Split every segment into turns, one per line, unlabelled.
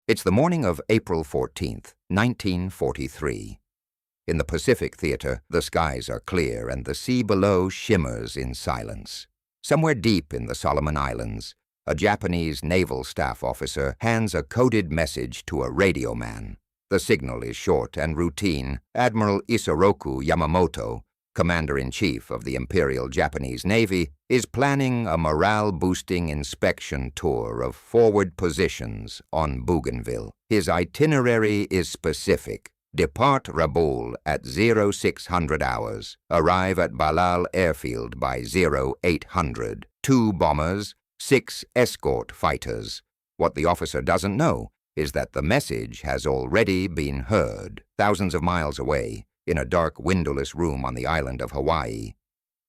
It's the morning of April 14th, 1943. In the Pacific Theater, the skies are clear and the sea below shimmers in silence. Somewhere deep in the Solomon Islands, a Japanese naval staff officer hands a coded message to a radio man. The signal is short and routine. Admiral Isoroku Yamamoto, Commander-in-Chief of the Imperial Japanese Navy, is planning a morale-boosting inspection tour of forward positions on Bougainville. His itinerary is specific. Depart Rabaul at 0600 hours. Arrive at Balal Airfield by 0800. 2 bombers, 6 escort fighters. What the officer doesn't know is that the message has already been heard, thousands of miles away, in a dark windowless room on the island of Hawaii.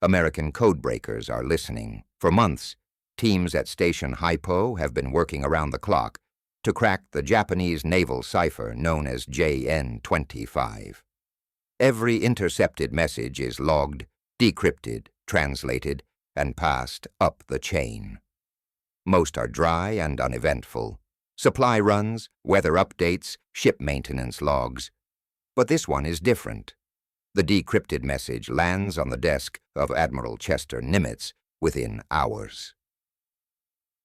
American codebreakers are listening. For months, teams at Station Haipo have been working around the clock to crack the Japanese naval cipher known as JN-25. Every intercepted message is logged, decrypted, translated, and passed up the chain. Most are dry and uneventful. Supply runs, weather updates, ship maintenance logs. But this one is different. The decrypted message lands on the desk of Admiral Chester Nimitz within hours.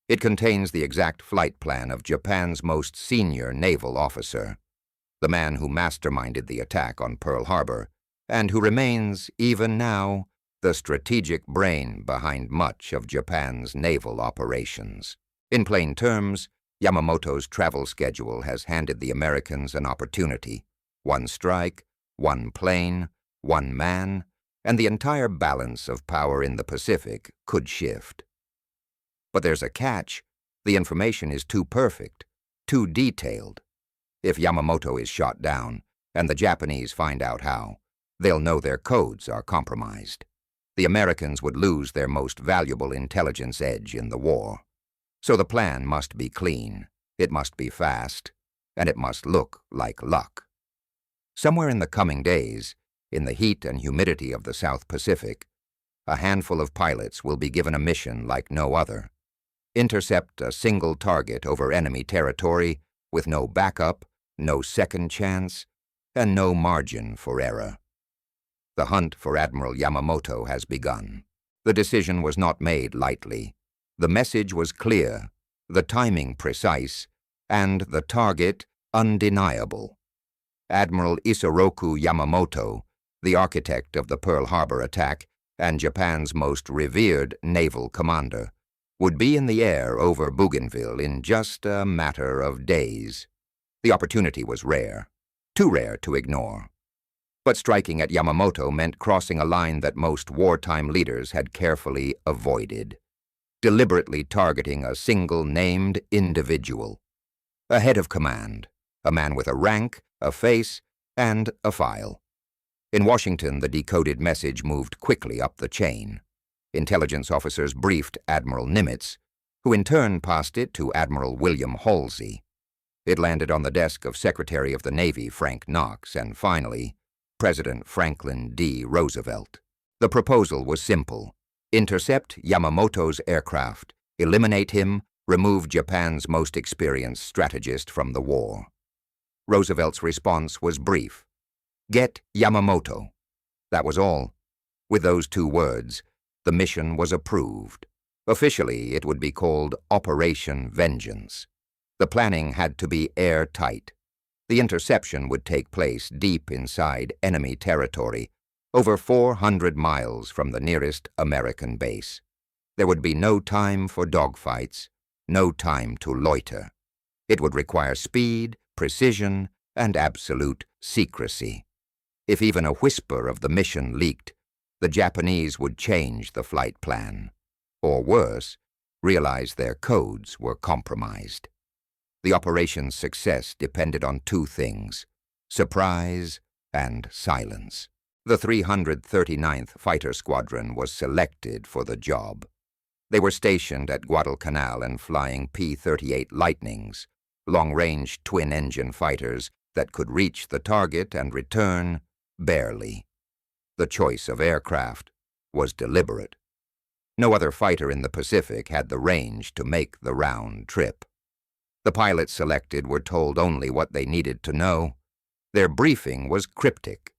It contains the exact flight plan of Japan's most senior naval officer, the man who masterminded the attack on Pearl Harbor, and who remains, even now, the strategic brain behind much of Japan's naval operations. In plain terms, Yamamoto's travel schedule has handed the Americans an opportunity. 1 strike, 1 plane, 1 man, and the entire balance of power in the Pacific could shift. But there's a catch. The information is too perfect, too detailed. If Yamamoto is shot down, and the Japanese find out how, they'll know their codes are compromised. The Americans would lose their most valuable intelligence edge in the war. So the plan must be clean, it must be fast, and it must look like luck. Somewhere in the coming days, in the heat and humidity of the South Pacific, a handful of pilots will be given a mission like no other. Intercept a single target over enemy territory with no backup, no second chance, and no margin for error. The hunt for Admiral Yamamoto has begun. The decision was not made lightly. The message was clear, the timing precise, and the target undeniable. Admiral Isoroku Yamamoto, the architect of the Pearl Harbor attack and Japan's most revered naval commander, would be in the air over Bougainville in just a matter of days. The opportunity was rare, too rare to ignore. But striking at Yamamoto meant crossing a line that most wartime leaders had carefully avoided, deliberately targeting a single named individual. A head of command, a man with a rank, a face, and a file. In Washington, the decoded message moved quickly up the chain. Intelligence officers briefed Admiral Nimitz, who in turn passed it to Admiral William Halsey. It landed on the desk of Secretary of the Navy Frank Knox, and finally, President Franklin D. Roosevelt. The proposal was simple. Intercept Yamamoto's aircraft, eliminate him, remove Japan's most experienced strategist from the war. Roosevelt's response was brief. Get Yamamoto. That was all. With those 2 words, the mission was approved. Officially, it would be called Operation Vengeance. The planning had to be airtight. The interception would take place deep inside enemy territory, over 400 miles from the nearest American base. There would be no time for dogfights, no time to loiter. It would require speed, precision, and absolute secrecy. If even a whisper of the mission leaked, the Japanese would change the flight plan, or worse, realize their codes were compromised. The operation's success depended on 2 things: surprise and silence. The 339th Fighter Squadron was selected for the job. They were stationed at Guadalcanal and flying P-38 Lightnings, long-range twin-engine fighters that could reach the target and return barely. The choice of aircraft was deliberate. No other fighter in the Pacific had the range to make the round trip. The pilots selected were told only what they needed to know. Their briefing was cryptic.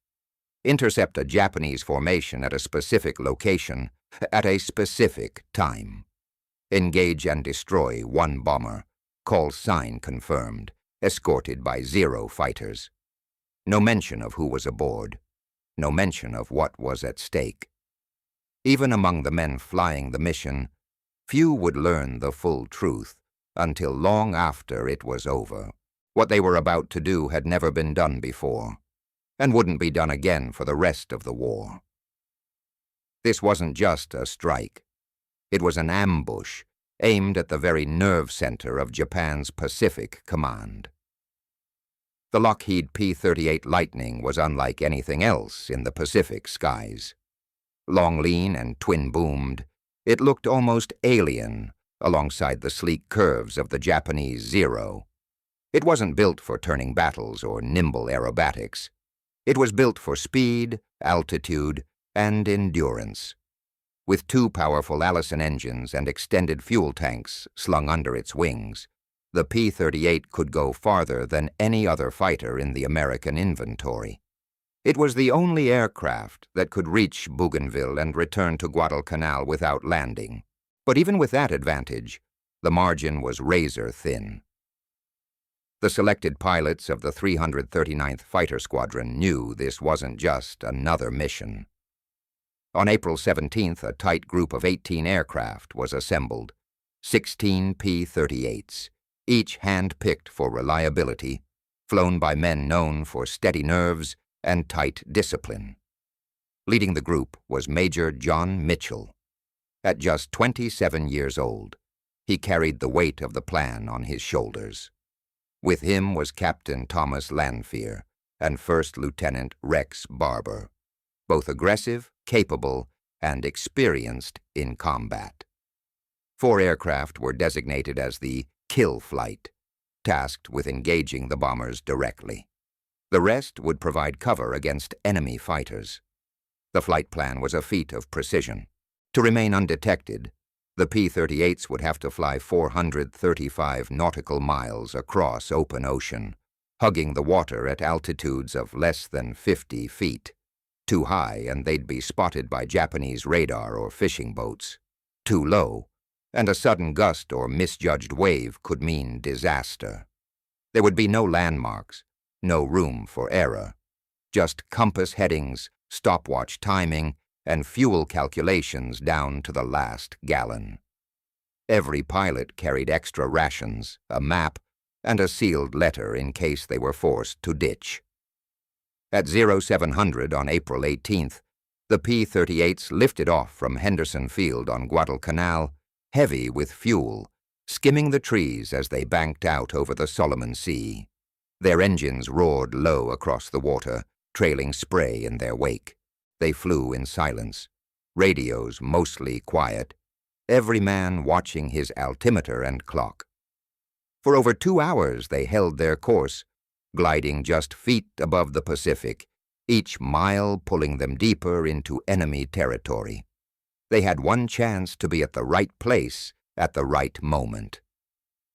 Intercept a Japanese formation at a specific location, at a specific time. Engage and destroy one bomber. Call sign confirmed, escorted by 0 fighters. No mention of who was aboard. No mention of what was at stake. Even among the men flying the mission, few would learn the full truth until long after it was over. What they were about to do had never been done before, and wouldn't be done again for the rest of the war. This wasn't just a strike. It was an ambush aimed at the very nerve center of Japan's Pacific Command. The Lockheed P-38 Lightning was unlike anything else in the Pacific skies. Long lean and twin-boomed, it looked almost alien alongside the sleek curves of the Japanese Zero. It wasn't built for turning battles or nimble aerobatics. It was built for speed, altitude, and endurance. With 2 powerful Allison engines and extended fuel tanks slung under its wings, the P-38 could go farther than any other fighter in the American inventory. It was the only aircraft that could reach Bougainville and return to Guadalcanal without landing. But even with that advantage, the margin was razor thin. The selected pilots of the 339th Fighter Squadron knew this wasn't just another mission. On April 17th, a tight group of 18 aircraft was assembled, 16 P-38s, each hand-picked for reliability, flown by men known for steady nerves and tight discipline. Leading the group was Major John Mitchell. At just 27 years old, he carried the weight of the plan on his shoulders. With him was Captain Thomas Lanphier and First Lieutenant Rex Barber, both aggressive, capable, and experienced in combat. 4 aircraft were designated as the kill flight, tasked with engaging the bombers directly. The rest would provide cover against enemy fighters. The flight plan was a feat of precision. To remain undetected, the P-38s would have to fly 435 nautical miles across open ocean, hugging the water at altitudes of less than 50 feet. Too high, and they'd be spotted by Japanese radar or fishing boats. Too low, and a sudden gust or misjudged wave could mean disaster. There would be no landmarks, no room for error. Just compass headings, stopwatch timing, and fuel calculations down to the last gallon. Every pilot carried extra rations, a map, and a sealed letter in case they were forced to ditch. At 0700 on April 18th, the P-38s lifted off from Henderson Field on Guadalcanal, heavy with fuel, skimming the trees as they banked out over the Solomon Sea. Their engines roared low across the water, trailing spray in their wake. They flew in silence, radios mostly quiet, every man watching his altimeter and clock. For over 2 hours they held their course, gliding just feet above the Pacific, each mile pulling them deeper into enemy territory. They had one chance to be at the right place at the right moment.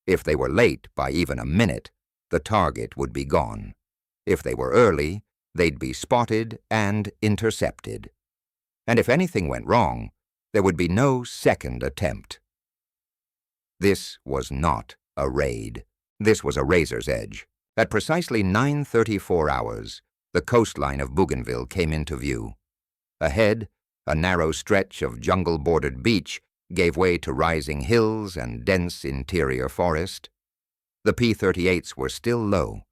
If they were late by even a minute, the target would be gone. If they were early, they'd be spotted and intercepted. And if anything went wrong, there would be no second attempt. This was not a raid. This was a razor's edge. At precisely 9:34 hours, the coastline of Bougainville came into view. Ahead, a narrow stretch of jungle-bordered beach gave way to rising hills and dense interior forest. The P-38s were still low,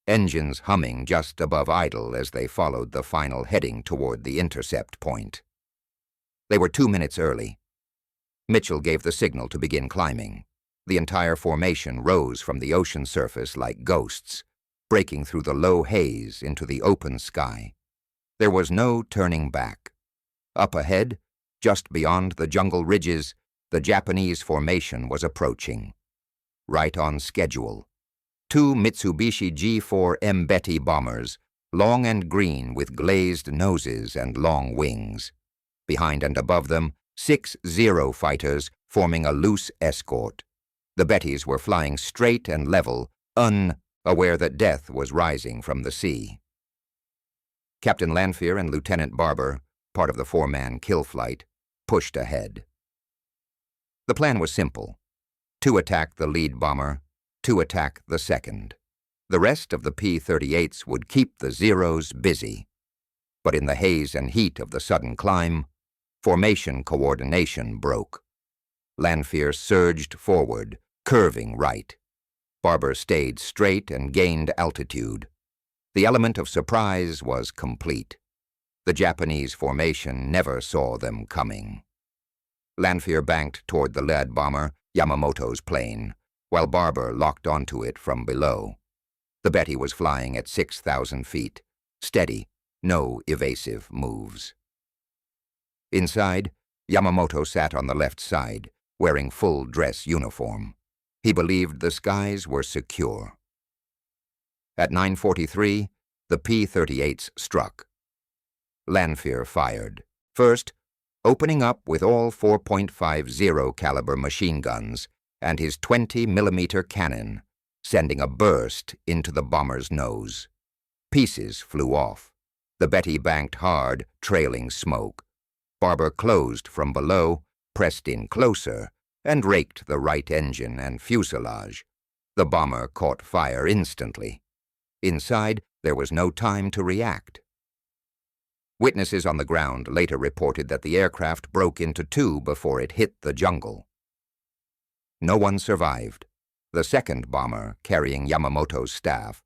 engines humming just above idle as they followed the final heading toward the intercept point. They were 2 minutes early. Mitchell gave the signal to begin climbing. The entire formation rose from the ocean surface like ghosts, breaking through the low haze into the open sky. There was no turning back. Up ahead, just beyond the jungle ridges, the Japanese formation was approaching. Right on schedule. 2 Mitsubishi G4M Betty bombers, long and green with glazed noses and long wings. Behind and above them, 6 Zero fighters forming a loose escort. The Bettys were flying straight and level, unaware that death was rising from the sea. Captain Lanfear and Lieutenant Barber, part of the four-man kill flight, pushed ahead. The plan was simple: to attack the lead bomber, to attack the second. The rest of the P-38s would keep the Zeros busy. But in the haze and heat of the sudden climb, formation coordination broke. Lanfear surged forward, curving right. Barber stayed straight and gained altitude. The element of surprise was complete. The Japanese formation never saw them coming. Lanfear banked toward the lead bomber, Yamamoto's plane, while Barber locked onto it from below. The Betty was flying at 6,000 feet, steady, no evasive moves. Inside, Yamamoto sat on the left side, wearing full dress uniform. He believed the skies were secure. At 9:43, the P-38s struck. Lanfear fired, first opening up with all 4.50 caliber machine guns and his 20mm cannon, sending a burst into the bomber's nose. Pieces flew off. The Betty banked hard, trailing smoke. Barber closed from below, pressed in closer, and raked the right engine and fuselage. The bomber caught fire instantly. Inside, there was no time to react. Witnesses on the ground later reported that the aircraft broke into two before it hit the jungle. No one survived. The second bomber, carrying Yamamoto's staff,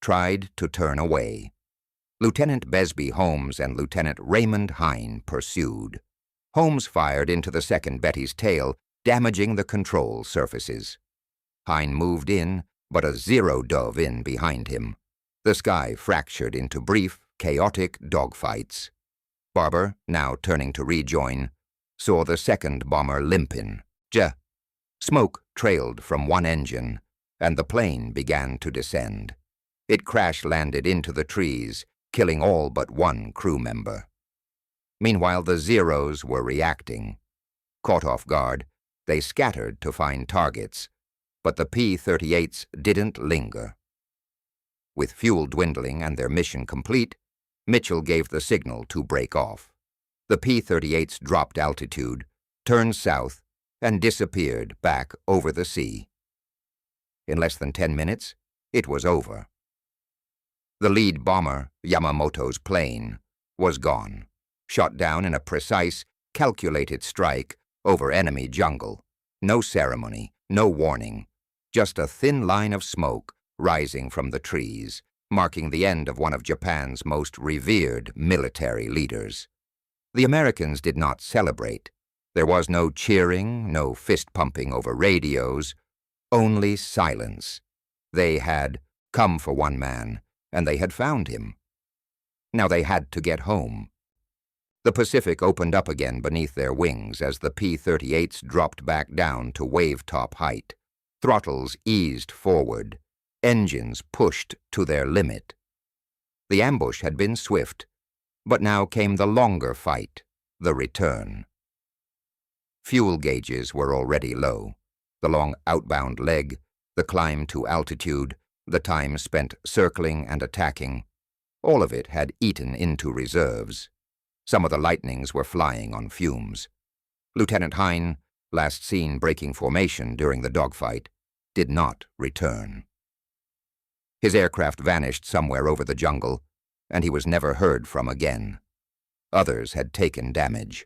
tried to turn away. Lieutenant Besby Holmes and Lieutenant Raymond Hine pursued. Holmes fired into the second Betty's tail, damaging the control surfaces. Hine moved in, but a Zero dove in behind him. The sky fractured into brief, chaotic dogfights. Barber, now turning to rejoin, saw the second bomber limping. Smoke trailed from one engine, and the plane began to descend. It crash-landed into the trees, killing all but one crew member. Meanwhile, the Zeros were reacting. Caught off guard, they scattered to find targets, but the P-38s didn't linger. With fuel dwindling and their mission complete, Mitchell gave the signal to break off. The P-38s dropped altitude, turned south, and disappeared back over the sea. In less than 10 minutes, it was over. The lead bomber, Yamamoto's plane, was gone, shot down in a precise, calculated strike over enemy jungle. No ceremony, no warning, just a thin line of smoke rising from the trees, marking the end of one of Japan's most revered military leaders. The Americans did not celebrate. There was no cheering, no fist-pumping over radios, only silence. They had come for one man, and they had found him. Now they had to get home. The Pacific opened up again beneath their wings as the P-38s dropped back down to wave-top height. Throttles eased forward. Engines pushed to their limit. The ambush had been swift, but now came the longer fight, the return. Fuel gauges were already low. The long outbound leg, the climb to altitude, the time spent circling and attacking, all of it had eaten into reserves. Some of the Lightnings were flying on fumes. Lieutenant Hine, last seen breaking formation during the dogfight, did not return. His aircraft vanished somewhere over the jungle, and he was never heard from again. Others had taken damage.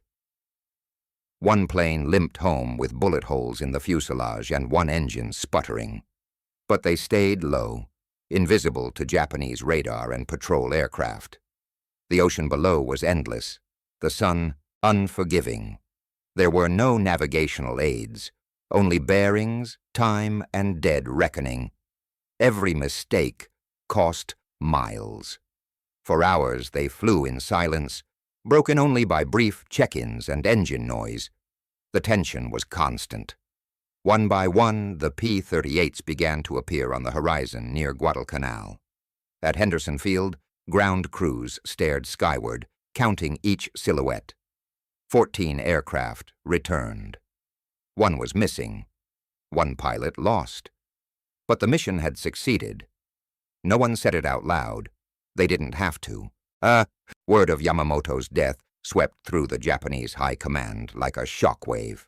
One plane limped home with bullet holes in the fuselage and one engine sputtering. But they stayed low, invisible to Japanese radar and patrol aircraft. The ocean below was endless, the sun unforgiving. There were no navigational aids, only bearings, time, and dead reckoning. Every mistake cost miles. For hours they flew in silence, broken only by brief check-ins and engine noise. The tension was constant. One by one, the P-38s began to appear on the horizon near Guadalcanal. At Henderson Field, ground crews stared skyward, counting each silhouette. 14 aircraft returned. One was missing. One pilot lost. But the mission had succeeded. No one said it out loud. They didn't have to. Word of Yamamoto's death swept through the Japanese high command like a shockwave.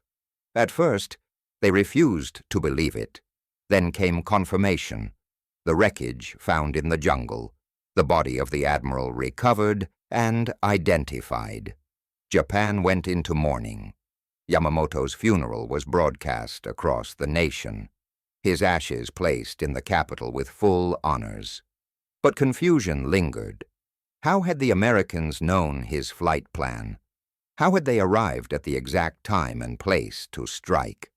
At first, they refused to believe it. Then came confirmation. The wreckage found in the jungle, the body of the admiral recovered and identified. Japan went into mourning. Yamamoto's funeral was broadcast across the nation, his ashes placed in the capital with full honors. But confusion lingered. How had the Americans known his flight plan? How had they arrived at the exact time and place to strike?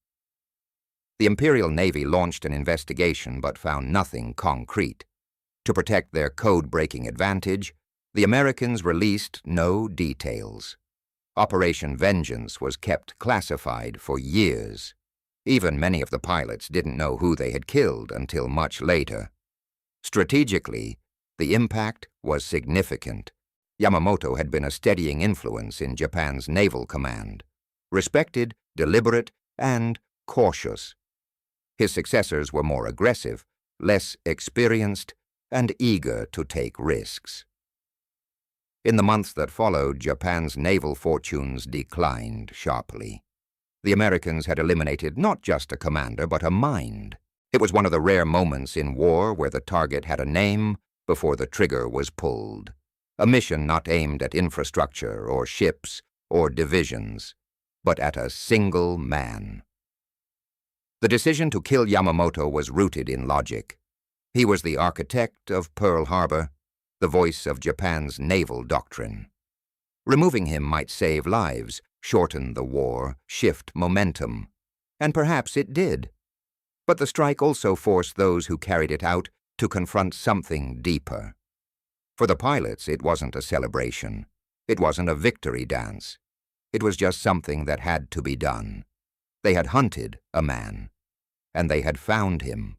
The Imperial Navy launched an investigation but found nothing concrete. To protect their code-breaking advantage, the Americans released no details. Operation Vengeance was kept classified for years. Even many of the pilots didn't know who they had killed until much later. Strategically, the impact was significant. Yamamoto had been a steadying influence in Japan's naval command, respected, deliberate, and cautious. His successors were more aggressive, less experienced, and eager to take risks. In the months that followed, Japan's naval fortunes declined sharply. The Americans had eliminated not just a commander, but a mind. It was one of the rare moments in war where the target had a name before the trigger was pulled. A mission not aimed at infrastructure or ships or divisions, but at a single man. The decision to kill Yamamoto was rooted in logic. He was the architect of Pearl Harbor, the voice of Japan's naval doctrine. Removing him might save lives, shorten the war, shift momentum. And perhaps it did. But the strike also forced those who carried it out to confront something deeper. For the pilots, it wasn't a celebration. It wasn't a victory dance. It was just something that had to be done. They had hunted a man, and they had found him.